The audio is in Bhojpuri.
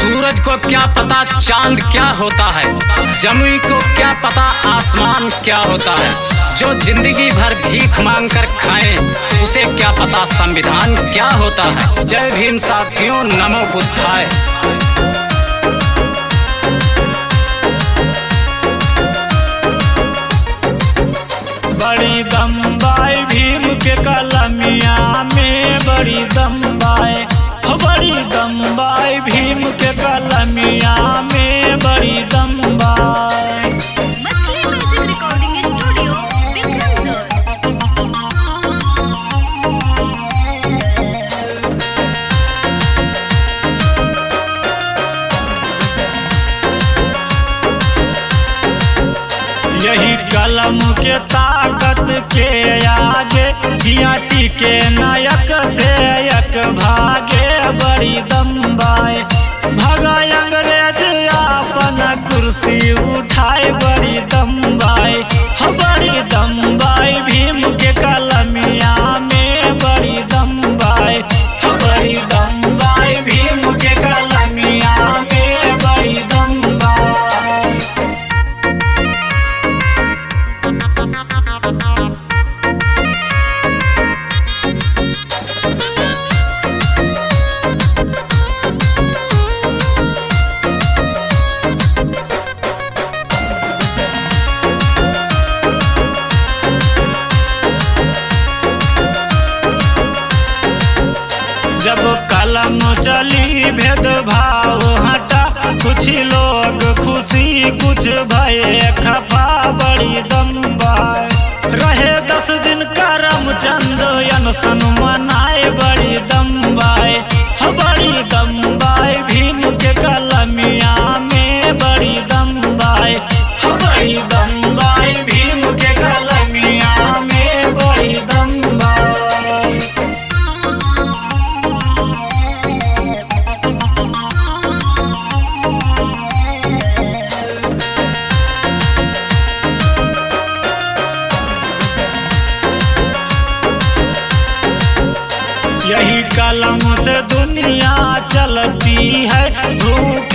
सूरज को क्या पता चांद क्या होता है, जमीन को क्या पता आसमान क्या होता है। जो जिंदगी भर भीख मांग कर खाए उसे क्या पता संविधान क्या होता है। जय भीम साथियों, नमो बुद्धाय। बड़ी दम्बाई भीम के कलमिया में, बड़ी दम्बाई, बड़ी दम्बाई भीम के कलमिया में, बड़ी दम्बाई। मछली म्यूजिक रिकॉर्डिंग स्टूडियो विक्रमजोर। यही कलम के ताकत के आगे हियाटी के नायक से एक भागे। बड़ी दम्बाई भगाए अंग्रेज अपन कुर्सी उठाए। बड़ी दम्बाई, बड़ी दम्बाई भीम के कलमिया में, बड़ी दम्बाई, बड़ी दम्बाई भीम के कलमिया में, बड़ी दम्बाई। जब कलम चली भेदभाव हटा, कुछ लोग खुशी कुछ भय खफा। बड़ी दम्बाई रहे 10 दिन करमचंद अनशन मनाए। बड़ी दम्बाई, बड़ी दम्बाई भीम के कलमिया में, बड़ी दम्बाई, बड़ी दम्बाई भीम के कलमिया में, बड़ी दम्बाई। यही कलम से दुनिया चलती है, भूख